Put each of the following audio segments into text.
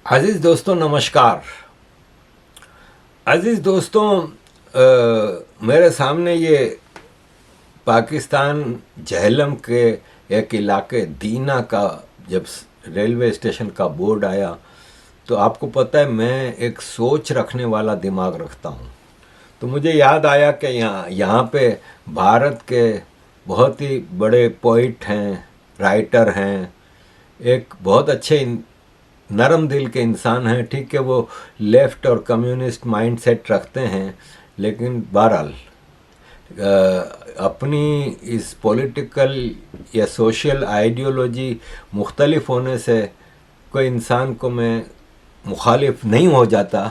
अजीज़ दोस्तों नमस्कार। अजीज़ दोस्तों, मेरे सामने ये पाकिस्तान झेलम के एक इलाके दीना का जब रेलवे स्टेशन का बोर्ड आया तो आपको पता है मैं एक सोच रखने वाला दिमाग रखता हूँ। तो मुझे याद आया कि यहाँ पे भारत के बहुत ही बड़े पोइट हैं, राइटर हैं, एक बहुत अच्छे नरम दिल के इंसान हैं। ठीक है, वो लेफ्ट और कम्युनिस्ट माइंडसेट रखते हैं, लेकिन बहरहाल अपनी इस पॉलिटिकल या सोशल आइडियोलॉजी मुख्तलिफ होने से कोई इंसान को मैं मुखालिफ नहीं हो जाता।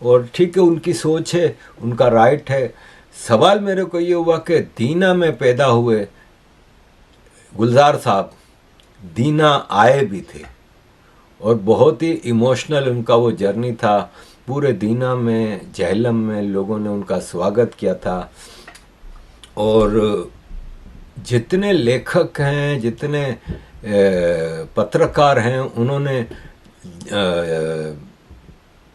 और ठीक है, उनकी सोच है, उनका राइट है। सवाल मेरे को ये हुआ कि दीना में पैदा हुए गुलजार साहब दीना आए भी थे और बहुत ही इमोशनल उनका वो जर्नी था। पूरे दीना में, झेलम में लोगों ने उनका स्वागत किया था। और जितने लेखक हैं, जितने पत्रकार हैं, उन्होंने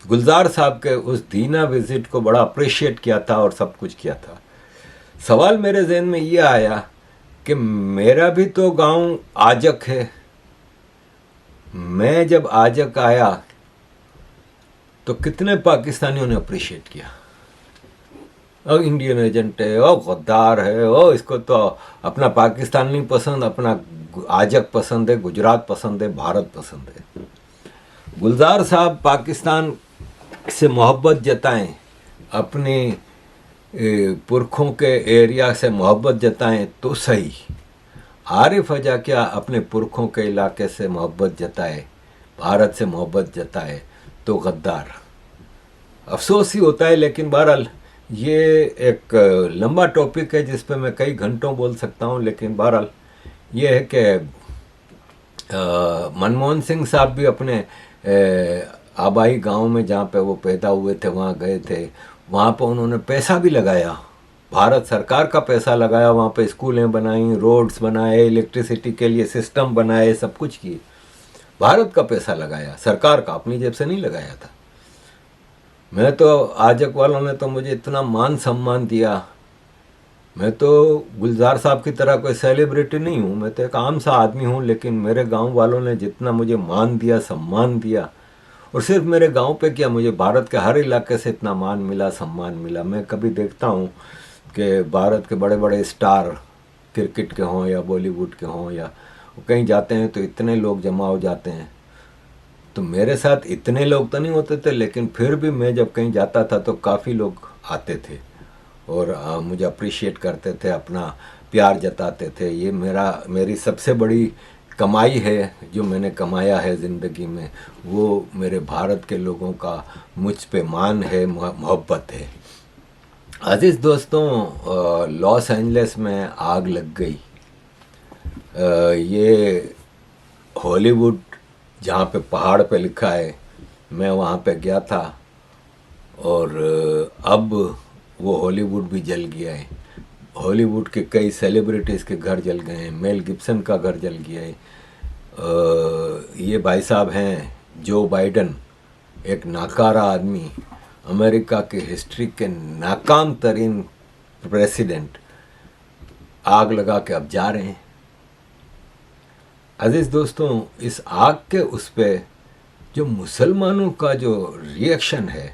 गुलजार साहब के उस दीना विज़िट को बड़ा अप्रिशिएट किया था और सब कुछ किया था। सवाल मेरे जहन में ये आया कि मेरा भी तो गांव आजक है। मैं जब आजक आया तो कितने पाकिस्तानियों ने अप्रिशिएट किया। और इंडियन एजेंट है, और गद्दार है, और इसको तो अपना पाकिस्तान नहीं पसंद, अपना आजक पसंद है, गुजरात पसंद है, भारत पसंद है। गुलजार साहब पाकिस्तान से मोहब्बत जताएं, अपने पुरखों के एरिया से मोहब्बत जताएं तो सही। आरिफ अजा क्या अपने पुरखों के इलाके से मोहब्बत जताए, भारत से मोहब्बत जताए तो गद्दार। अफसोस ही होता है, लेकिन बहरहाल ये एक लंबा टॉपिक है जिस पे मैं कई घंटों बोल सकता हूँ। लेकिन बहरहाल ये है कि मनमोहन सिंह साहब भी अपने आबाई गांव में जहाँ पे वो पैदा हुए थे वहाँ गए थे। वहाँ पर उन्होंने पैसा भी लगाया, भारत सरकार का पैसा लगाया, वहाँ पे स्कूलें बनाई, रोड्स बनाए, इलेक्ट्रिसिटी के लिए सिस्टम बनाए, सब कुछ किए। भारत का पैसा लगाया, सरकार का, अपनी जेब से नहीं लगाया था। मैं तो आजक वालों ने तो मुझे इतना मान सम्मान दिया। मैं तो गुलजार साहब की तरह कोई सेलिब्रिटी नहीं हूँ, मैं तो एक आम सा आदमी हूँ, लेकिन मेरे गांव वालों ने जितना मुझे मान दिया, सम्मान दिया, और सिर्फ मेरे गांव पे क्या, मुझे भारत के हर इलाके से इतना मान मिला, सम्मान मिला। मैं कभी देखता हूँ कि भारत के बड़े बड़े स्टार, क्रिकेट के हों या बॉलीवुड के हों, या कहीं जाते हैं तो इतने लोग जमा हो जाते हैं। तो मेरे साथ इतने लोग तो नहीं होते थे, लेकिन फिर भी मैं जब कहीं जाता था तो काफ़ी लोग आते थे और मुझे अप्रिशिएट करते थे, अपना प्यार जताते थे। ये मेरी सबसे बड़ी कमाई है जो मैंने कमाया है ज़िंदगी में, वो मेरे भारत के लोगों का मुझ पे मान है, मोहब्बत है। अजीज़ दोस्तों, लॉस एंजलिस में आग लग गई। ये हॉलीवुड जहाँ पे पहाड़ पे लिखा है, मैं वहाँ पे गया था और अब वो हॉलीवुड भी जल गया है। हॉलीवुड के कई सेलिब्रिटीज़ के घर जल गए हैं, मेल गिब्सन का घर जल गया है। ये भाई साहब हैं जो बाइडन, एक नाकारा आदमी, अमेरिका की हिस्ट्री के नाकाम तरीन प्रेसिडेंट, आग लगा के अब जा रहे हैं। अजीज़ दोस्तों, इस आग के उस पे जो मुसलमानों का जो रिएक्शन है,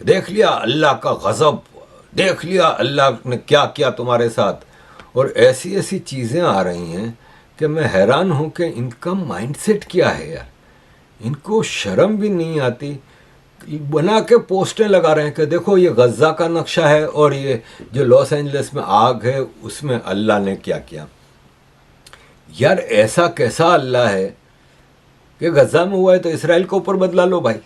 देख लिया अल्लाह का गज़ब, देख लिया अल्लाह ने क्या किया तुम्हारे साथ, और ऐसी ऐसी चीज़ें आ रही हैं कि मैं हैरान हूँ कि इनका माइंडसेट क्या है यार। इनको शर्म भी नहीं आती, बना के पोस्टें लगा रहे हैं कि देखो ये गज़ा का नक्शा है और ये जो लॉस एंजलिस में आग है उसमें अल्लाह ने क्या किया। यार ऐसा कैसा अल्लाह है कि गज़ा में हुआ है तो इसराइल के ऊपर बदला लो भाई।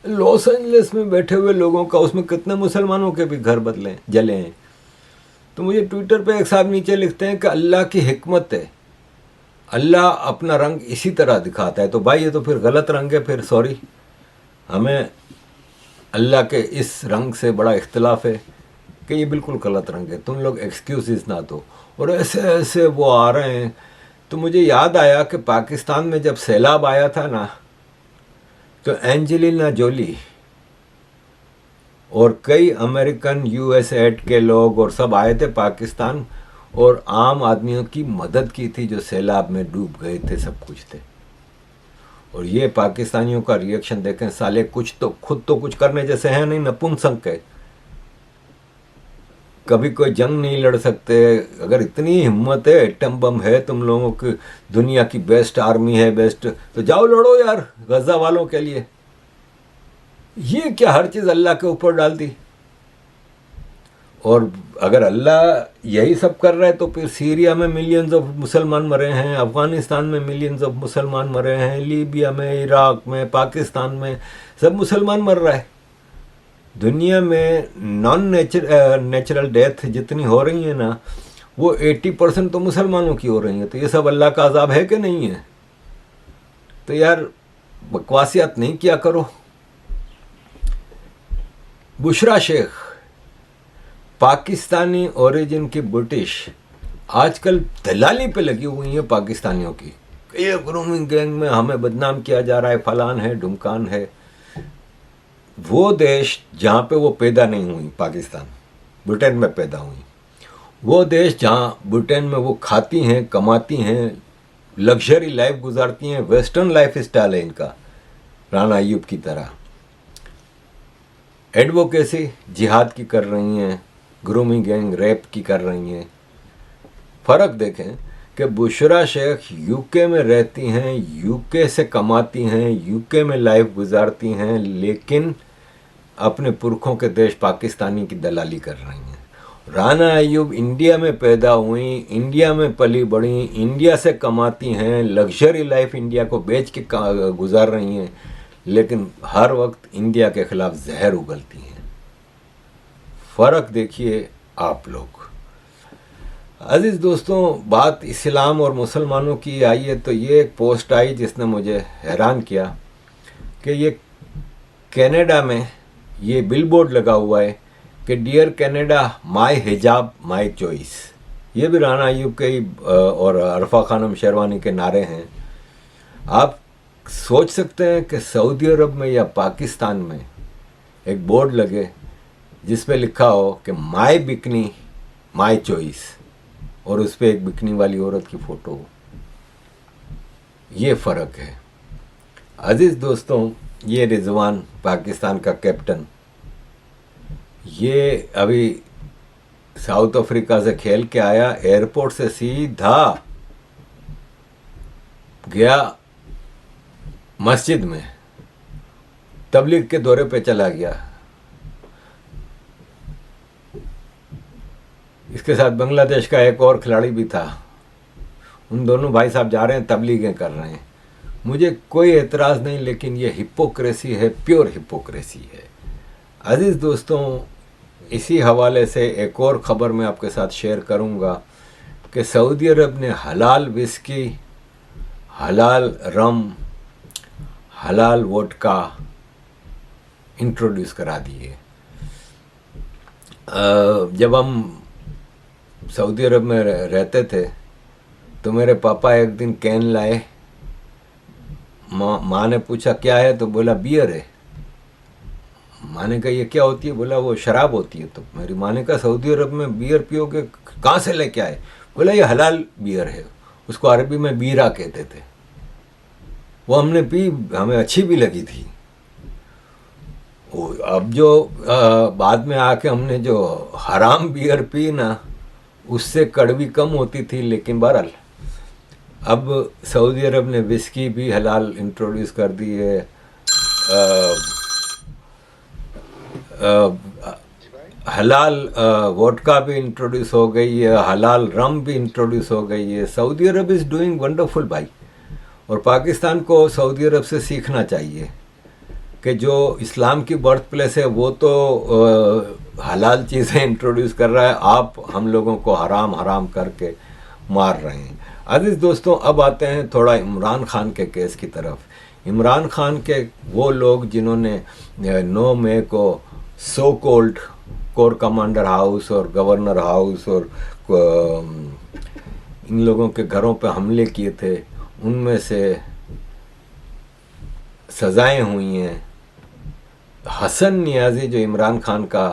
लॉस एंजलिस में बैठे हुए लोगों का, उसमें कितने मुसलमानों के भी घर बदले जले हैं। तो मुझे ट्विटर पे एक साहब नीचे लिखते हैं कि अल्लाह की हिकमत है, अल्लाह अपना रंग इसी तरह दिखाता है। तो भाई ये तो फिर गलत रंग है, फिर सॉरी, हमें अल्लाह के इस रंग से बड़ा इख्तलाफ है कि ये बिल्कुल गलत रंग है, तुम लोग एक्सक्यूज़ ना दो। और ऐसे ऐसे वो आ रहे हैं। तो मुझे याद आया कि पाकिस्तान में जब सैलाब आया था ना, तो एंजेलिना जोली और कई अमेरिकन यूएस एड के लोग और सब आए थे पाकिस्तान और आम आदमियों की मदद की थी जो सैलाब में डूब गए थे, सब कुछ थे। और ये पाकिस्तानियों का रिएक्शन देखें, साले कुछ तो खुद तो कुछ करने जैसे हैं नहीं, नपुंसक है, कभी कोई जंग नहीं लड़ सकते। अगर इतनी हिम्मत है, एटम बम है तुम लोगों की, दुनिया की बेस्ट आर्मी है, बेस्ट, तो जाओ लड़ो यार गजा वालों के लिए। ये क्या हर चीज़ अल्लाह के ऊपर डाल दी? और अगर अल्लाह यही सब कर रहा है तो फिर सीरिया में मिलियंस ऑफ मुसलमान मरे हैं, अफ़गानिस्तान में मिलियंस ऑफ मुसलमान मरे हैं, लीबिया में, इराक में, पाकिस्तान में सब मुसलमान मर रहा है। दुनिया में नॉन नेचुरल डेथ जितनी हो रही है ना, वो 80% तो मुसलमानों की हो रही है। तो ये सब अल्लाह का अज़ाब है कि नहीं है? तो यार बकवासियत नहीं किया करो। बुशरा शेख पाकिस्तानी ओरिजिन की ब्रिटिश आजकल दलाली पे लगी हुई है पाकिस्तानियों की। ये ग्रूमिंग गैंग में हमें बदनाम किया जा रहा है, फलान है, ढुमकान है। वो देश जहाँ पे वो पैदा नहीं हुई, पाकिस्तान, ब्रिटेन में पैदा हुई, वो देश जहाँ ब्रिटेन में वो खाती हैं, कमाती हैं, लग्जरी लाइफ गुजारती हैं, वेस्टर्न लाइफ स्टाइल है इनका, राना अय्यूब की तरह। एडवोकेसी जिहाद की कर रही हैं, ग्रूमिंग गैंग रेप की कर रही हैं। फ़र्क देखें कि बुशरा शेख यूके में रहती हैं, यूके से कमाती हैं, यूके में लाइफ गुजारती हैं, लेकिन अपने पुरखों के देश पाकिस्तानी की दलाली कर रही हैं। राना अय्यूब इंडिया में पैदा हुई, इंडिया में पली बढ़ी, इंडिया से कमाती हैं, लग्जरी लाइफ इंडिया को बेच के गुजार रही हैं, लेकिन हर वक्त इंडिया के खिलाफ जहर उगलती हैं। फ़र्क देखिए आप लोग। अजीज़ दोस्तों, बात इस्लाम और मुसलमानों की आई है तो ये एक पोस्ट आई जिसने मुझे हैरान किया कि ये कनाडा में ये बिलबोर्ड लगा हुआ है कि डियर कनाडा, माय हिजाब माय चॉइस। ये भी राना अय्यूब के ही और अरफा खानम शेरवानी के नारे हैं। आप सोच सकते हैं कि सऊदी अरब में या पाकिस्तान में एक बोर्ड लगे जिस पे लिखा हो कि माय बिकनी माय चॉइस, और उस पर एक बिकनी वाली औरत की फ़ोटो हो। ये फ़र्क है। अजीज़ दोस्तों, ये रिजवान पाकिस्तान का कैप्टन, ये अभी साउथ अफ्रीका से खेल के आया, एयरपोर्ट से सीधा गया मस्जिद में, तबलीग के दौरे पे चला गया। इसके साथ बांग्लादेश का एक और खिलाड़ी भी था। उन दोनों भाई साहब जा रहे हैं, तबलीगें कर रहे हैं। मुझे कोई एतराज़ नहीं, लेकिन ये हिपोक्रेसी है, प्योर हिपोक्रेसी है। अजीज़ दोस्तों, इसी हवाले से एक और ख़बर मैं आपके साथ शेयर करूंगा कि सऊदी अरब ने हलाल विस्की, हलाल रम, हलाल वोडका इंट्रोड्यूस करा दिए। जब हम सऊदी अरब में रहते थे तो मेरे पापा एक दिन कैन लाए। माँ ने पूछा क्या है, तो बोला बियर है। माँ ने कहा ये क्या होती है? बोला वो शराब होती है। तो मेरी माँ ने कहा सऊदी अरब में बियर पियोगे, कहाँ से लेके आए? बोला ये हलाल बियर है, उसको अरबी में बीरा कहते थे। वो हमने पी, हमें अच्छी भी लगी थी। अब जो बाद में आके हमने जो हराम बियर पी ना, उससे कड़वी कम होती थी। लेकिन बहरहाल अब सऊदी अरब ने विस्की भी हलाल इंट्रोड्यूस कर दी है, हलाल वोडका भी इंट्रोड्यूस हो गई है, हलाल रम भी इंट्रोड्यूस हो गई है। Saudi Arab is doing wonderful भाई। और पाकिस्तान को सऊदी अरब से सीखना चाहिए कि जो इस्लाम की बर्थ प्लेस है वो तो हलाल चीज़ें इंट्रोड्यूस कर रहा है, आप हम लोगों को हराम हराम करके मार रहे हैं। अजीज़ दोस्तों, अब आते हैं थोड़ा इमरान खान के केस की तरफ। इमरान खान के वो लोग जिन्होंने 9 मई को so cold core commander house और गवर्नर हाउस और इन लोगों के घरों पर हमले किए थे, उनमें से सज़ाएं हुई हैं। हसन नियाज़ी जो इमरान खान का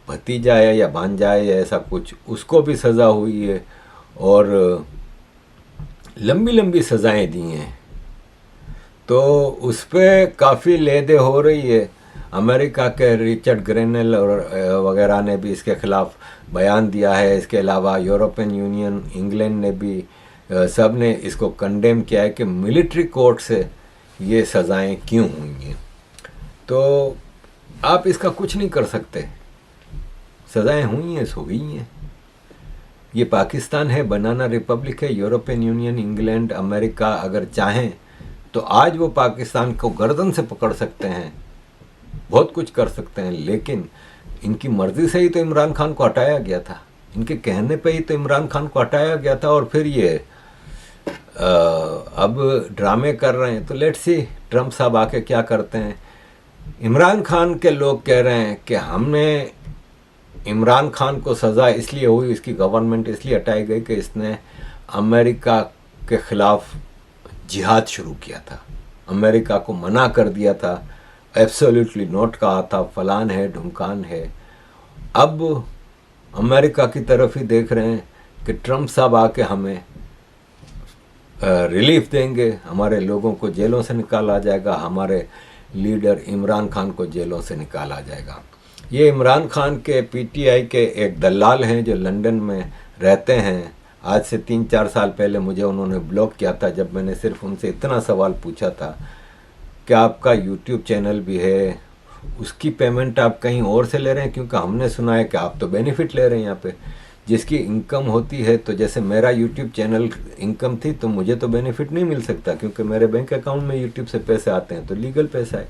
भतीजा है या भांजा है या ऐसा कुछ, उसको भी सज़ा हुई है और लंबी लंबी सज़ाएं दी हैं। तो उस पर काफ़ी लेदे हो रही है। अमेरिका के रिचर्ड ग्रेनेल और वगैरह ने भी इसके ख़िलाफ़ बयान दिया है। इसके अलावा यूरोपियन यूनियन, इंग्लैंड ने भी सब ने इसको कंडेम किया है कि मिलिट्री कोर्ट से ये सज़ाएं क्यों हुई हैं। तो आप इसका कुछ नहीं कर सकते, सज़ाएं हुई हैं सो हुई हैं। ये पाकिस्तान है, बनाना रिपब्लिक है। यूरोपियन यूनियन, इंग्लैंड, अमेरिका अगर चाहें तो आज वो पाकिस्तान को गर्दन से पकड़ सकते हैं, बहुत कुछ कर सकते हैं, लेकिन इनकी मर्ज़ी से ही तो इमरान खान को हटाया गया था, इनके कहने पे ही तो इमरान खान को हटाया गया था। और फिर ये अब ड्रामे कर रहे हैं। तो लेट्स सी ट्रम्प साहब आके क्या करते हैं। इमरान खान के लोग कह रहे हैं कि हमने इमरान खान को सज़ा इसलिए हुई, इसकी गवर्नमेंट इसलिए हटाई गई कि इसने अमेरिका के ख़िलाफ़ जिहाद शुरू किया था, अमेरिका को मना कर दिया था, एब्सोल्युटली नोट कहा था, फलान है ढुमकान है। अब अमेरिका की तरफ ही देख रहे हैं कि ट्रम्प साहब आके हमें रिलीफ देंगे, हमारे लोगों को जेलों से निकाला जाएगा, हमारे लीडर इमरान खान को जेलों से निकाला जाएगा। ये इमरान खान के पीटीआई के एक दलाल हैं जो लंदन में रहते हैं। आज से 3-4 साल पहले मुझे उन्होंने ब्लॉक किया था जब मैंने सिर्फ उनसे इतना सवाल पूछा था कि आपका यूट्यूब चैनल भी है, उसकी पेमेंट आप कहीं और से ले रहे हैं, क्योंकि हमने सुना है कि आप तो बेनिफिट ले रहे हैं यहाँ पे। जिसकी इनकम होती है, तो जैसे मेरा यूट्यूब चैनल इनकम थी तो मुझे तो बेनिफिट नहीं मिल सकता, क्योंकि मेरे बैंक अकाउंट में यूट्यूब से पैसे आते हैं, तो लीगल पैसा है।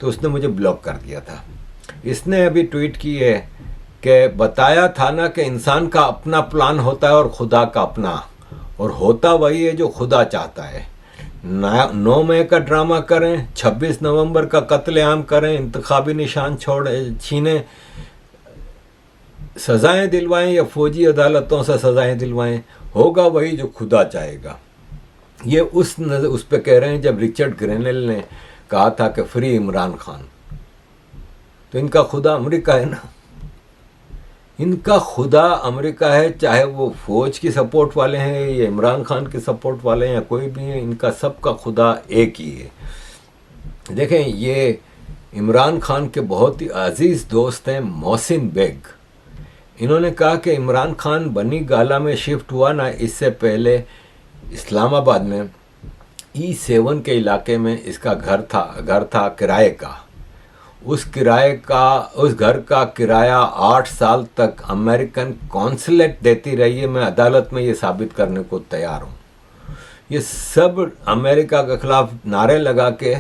तो उसने मुझे ब्लॉक कर दिया था। इसने अभी ट्वीट की है कि बताया था ना कि इंसान का अपना प्लान होता है और खुदा का अपना, और होता वही है जो खुदा चाहता है। 9 मई का ड्रामा करें, 26 नवंबर का कत्लेआम करें, इंतखाबी निशान छीनें, सज़ाएं दिलवाएं या फौजी अदालतों से सज़ाएं दिलवाएं, होगा वही जो खुदा चाहेगा। ये उस पर कह रहे हैं जब रिचर्ड ग्रेनेल ने कहा था कि फ्री इमरान खान। तो इनका खुदा अमेरिका है ना, इनका खुदा अमेरिका है, चाहे वो फौज की सपोर्ट वाले हैं या इमरान खान की सपोर्ट वाले हैं या कोई भी है, इनका सबका खुदा एक ही है। देखें, ये इमरान खान के बहुत ही अजीज़ दोस्त हैं मोहसिन बेग। इन्होंने कहा कि इमरान खान बनी गाला में शिफ्ट हुआ ना, इससे पहले इस्लामाबाद में E7 के इलाके में इसका घर था किराए का। उस घर का किराया 8 साल तक अमेरिकन कॉन्सुलेट देती रही है। मैं अदालत में ये साबित करने को तैयार हूँ। ये सब अमेरिका के खिलाफ नारे लगा के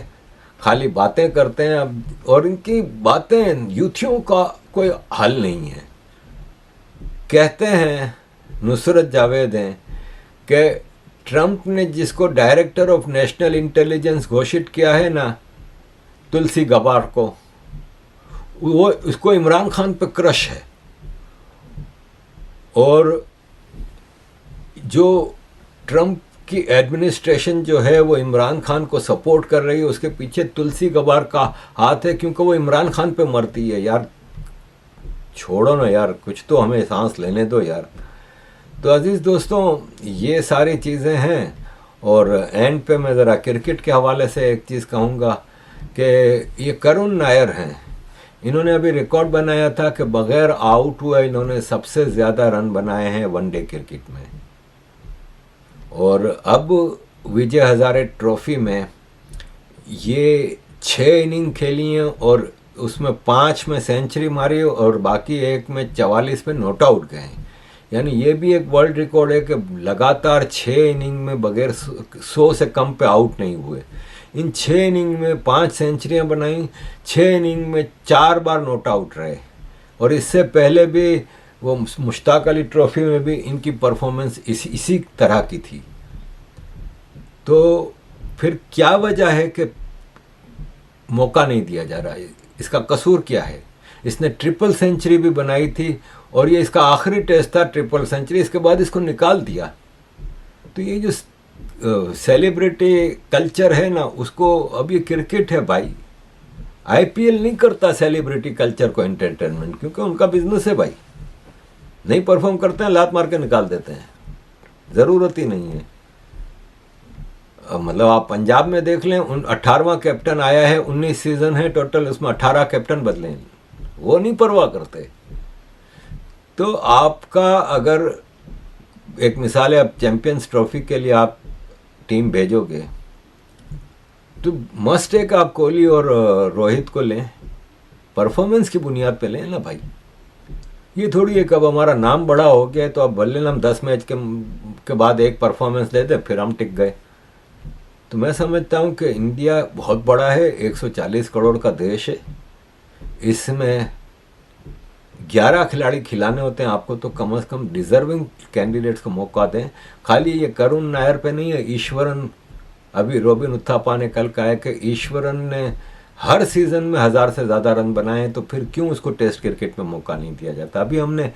खाली बातें करते हैं, और इनकी बातें यूथियों का कोई हल नहीं है। कहते हैं नुसरत जावेद हैं कि ट्रंप ने जिसको डायरेक्टर ऑफ नेशनल इंटेलिजेंस घोषित किया है ना, तुलसी गबार्ड को, वो उसको इमरान खान पे क्रश है। और जो ट्रंप की एडमिनिस्ट्रेशन जो है वो इमरान खान को सपोर्ट कर रही है, उसके पीछे तुलसी गबार्ड का हाथ है, क्योंकि वो इमरान खान पे मरती है। यार छोड़ो ना यार, कुछ तो हमें सांस लेने दो यार। तो अजीज़ दोस्तों, ये सारी चीज़ें हैं। और एंड पे मैं ज़रा क्रिकेट के हवाले से एक चीज़ कहूँगा कि ये करुण नायर हैं। इन्होंने अभी रिकॉर्ड बनाया था कि बग़ैर आउट हुए इन्होंने सबसे ज़्यादा रन बनाए हैं वनडे क्रिकेट में। और अब विजय हज़ारे ट्रॉफी में ये 6 इनिंग खेली हैं और उसमें 5 में सेंचुरी मारी और बाकी 1 में 44 पे नॉट आउट गए हैं। यानी ये भी एक वर्ल्ड रिकॉर्ड है कि लगातार 6 इनिंग में बगैर 100 से कम पे आउट नहीं हुए। इन 6 इनिंग में 5 सेंचुरियाँ बनाई, 6 इनिंग में 4 बार नॉट आउट रहे। और इससे पहले भी वो मुश्ताक अली ट्रॉफी में भी इनकी परफॉर्मेंस इसी तरह की थी। तो फिर क्या वजह है कि मौका नहीं दिया जा रहा है? इसका कसूर क्या है? इसने ट्रिपल सेंचुरी भी बनाई थी और ये इसका आखिरी टेस्ट था ट्रिपल सेंचुरी, इसके बाद इसको निकाल दिया। तो ये जो सेलिब्रिटी कल्चर है ना, उसको अब ये क्रिकेट है भाई। आईपीएल नहीं करता सेलिब्रिटी कल्चर को एंटरटेनमेंट, क्योंकि उनका बिजनेस है भाई। नहीं परफॉर्म करते हैं, लात मार के निकाल देते हैं, ज़रूरत ही नहीं है। मतलब आप पंजाब में देख लें, 18वां कैप्टन आया है, 19 सीजन है टोटल, उसमें 18 कैप्टन बदले हैं, वो नहीं परवाह करते। तो आपका अगर एक मिसाल है, अब चैंपियंस ट्रॉफी के लिए आप टीम भेजोगे तो मस्ट है कि आप कोहली और रोहित को लें, परफॉर्मेंस की बुनियाद पे लें ना भाई। ये थोड़ी है कि अब हमारा नाम बड़ा हो गया है तो अब भले हम 10 मैच के बाद एक परफॉर्मेंस दे दें फिर हम टिक गए। तो मैं समझता हूँ कि इंडिया बहुत बड़ा है, 140 करोड़ का देश है, इसमें 11 खिलाड़ी खिलाने होते हैं आपको, तो कम से कम डिजर्विंग कैंडिडेट्स को मौका दें। खाली ये करुण नायर पे नहीं है, ईश्वरन, अभी रॉबिन उत्थापा ने कल कहा है कि ईश्वरन ने हर सीज़न में 1000 से ज़्यादा रन बनाए, तो फिर क्यों उसको टेस्ट क्रिकेट में मौका नहीं दिया जाता। अभी हमने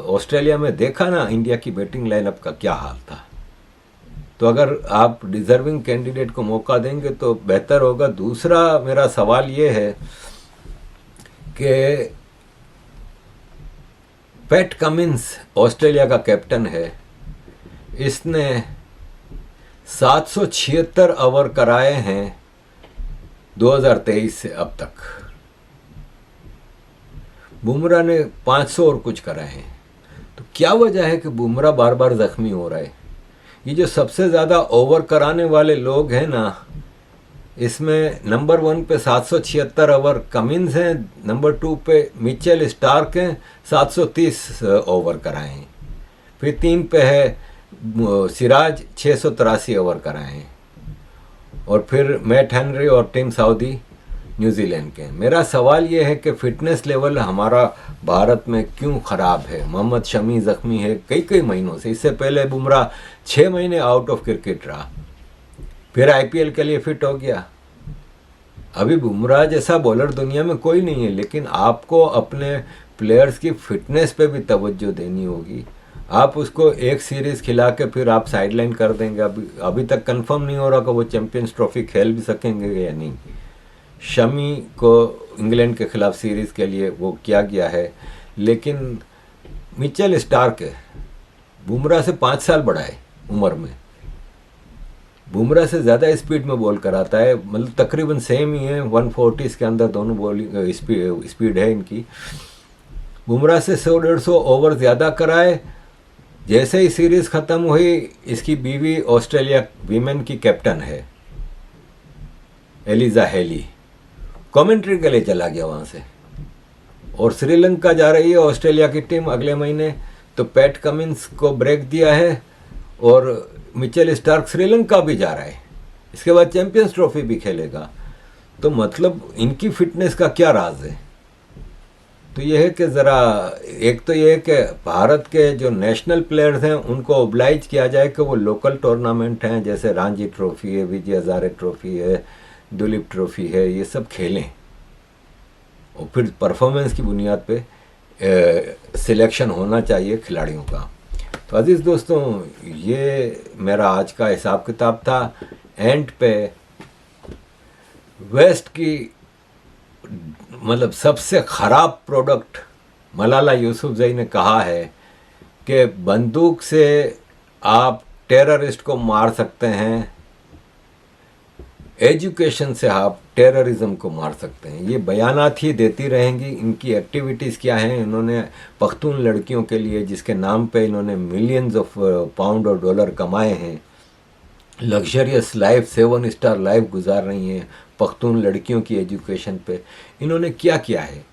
ऑस्ट्रेलिया में देखा ना इंडिया की बैटिंग लाइनअप का क्या हाल था। तो अगर आप डिजर्विंग कैंडिडेट को मौका देंगे तो बेहतर होगा। दूसरा मेरा सवाल ये है कि पैट कमिंस ऑस्ट्रेलिया का कैप्टन है, इसने 776 ओवर कराए हैं 2023 से अब तक। बुमराह ने 500 और कुछ कराए हैं। तो क्या वजह है कि बुमराह बार बार जख्मी हो रहा है। ये जो सबसे ज़्यादा ओवर कराने वाले लोग हैं ना, इसमें नंबर 1 पे 776 ओवर कमिंस हैं, नंबर 2 पे मिचेल स्टार्क हैं, 730 ओवर कराए हैं। फिर 3 पे है सिराज, 683 ओवर कराए हैं। और फिर मैट हेनरी और टिम साउदी न्यूजीलैंड के। मेरा सवाल ये है कि फिटनेस लेवल हमारा भारत में क्यों ख़राब है। मोहम्मद शमी ज़ख्मी है कई महीनों से, इससे पहले बुमराह 6 महीने आउट ऑफ क्रिकेट रहा, फिर आईपीएल के लिए फिट हो गया। अभी बुमराह जैसा बॉलर दुनिया में कोई नहीं है, लेकिन आपको अपने प्लेयर्स की फिटनेस पे भी तवज्जो देनी होगी। आप उसको एक सीरीज़ खिला के फिर आप साइडलाइन कर देंगे। अभी तक कंफर्म नहीं हो रहा कि वो चैंपियंस ट्रॉफी खेल भी सकेंगे या नहीं। शमी को इंग्लैंड के खिलाफ सीरीज़ के लिए वो किया गया है, लेकिन मिचेल स्टार्क है, बुमराह से 5 साल बड़ा है उम्र में, बुमराह से ज़्यादा स्पीड में बॉल कराता है, मतलब तकरीबन सेम ही है, 140 के अंदर दोनों बॉलिंग स्पीड है इनकी। बुमराह से 100-150 ओवर ज़्यादा कराए। जैसे ही सीरीज़ ख़त्म हुई, इसकी बीवी ऑस्ट्रेलिया वीमेन की कैप्टन है, एलिजा हेली, कमेंट्री के लिए चला गया वहाँ से। और श्रीलंका जा रही है ऑस्ट्रेलिया की टीम अगले महीने, तो पैट कमिंस को ब्रेक दिया है और मिचेल स्टार्क श्रीलंका भी जा रहा है, इसके बाद चैंपियंस ट्रॉफी भी खेलेगा। तो मतलब इनकी फिटनेस का क्या राज है। तो ये है कि ज़रा, एक तो ये है कि भारत के जो नेशनल प्लेयर्स हैं उनको ओब्लाइज किया जाए कि वो लोकल टूर्नामेंट हैं, जैसे रणजी ट्रॉफी है, विजय हजारे ट्रॉफी है, दुलीप ट्रॉफी है, ये सब खेलें और फिर परफॉर्मेंस की बुनियाद पे सिलेक्शन होना चाहिए खिलाड़ियों का। तो अजीज़ दोस्तों, ये मेरा आज का हिसाब किताब था। एंड पे वेस्ट की मतलब सबसे ख़राब प्रोडक्ट मलाला यूसुफजई ने कहा है कि बंदूक से आप टेररिस्ट को मार सकते हैं, एजुकेशन से आप टेररिज्म को मार सकते हैं। ये बयानात ही देती रहेंगी। इनकी एक्टिविटीज़ क्या हैं। इन्होंने पख्तून लड़कियों के लिए, जिसके नाम पे इन्होंने मिलियंस ऑफ पाउंड और डॉलर कमाए हैं, लग्जरियस लाइफ, 7 स्टार लाइफ गुजार रही हैं पख्तून लड़कियों की एजुकेशन पे। इन्होंने क्या किया है,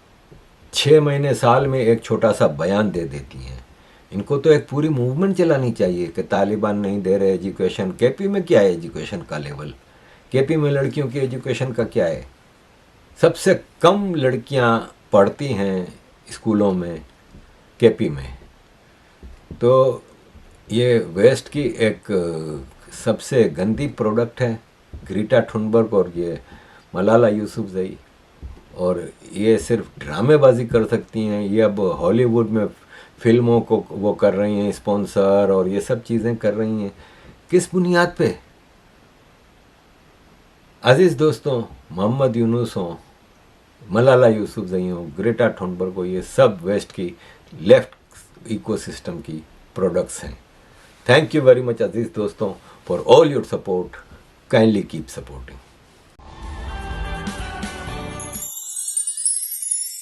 6 महीने साल में एक छोटा सा बयान दे देती हैं। इनको तो एक पूरी मूवमेंट चलानी चाहिए कि तालिबान नहीं दे रहे एजुकेशन। केपी में क्या है एजुकेशन का लेवल, केपी में लड़कियों की एजुकेशन का क्या है। सबसे कम लड़कियां पढ़ती हैं स्कूलों में केपी में। तो ये वेस्ट की एक सबसे गंदी प्रोडक्ट है, ग्रीटा थुनबर्ग और ये मलाला यूसुफजई। और ये सिर्फ ड्रामेबाजी कर सकती हैं। ये अब हॉलीवुड में फिल्मों को वो कर रही हैं स्पॉन्सर, और ये सब चीज़ें कर रही हैं। किस बुनियाद पे? अजीज़ दोस्तों, मोहम्मद यूनुस हो, मलाला यूसुफजई हो, ग्रेटा थुनबर्ग हो, ये सब वेस्ट की लेफ्ट इकोसिस्टम की प्रोडक्ट्स हैं। थैंक यू वेरी मच अजीज़ दोस्तों for all your support. Kindly keep supporting.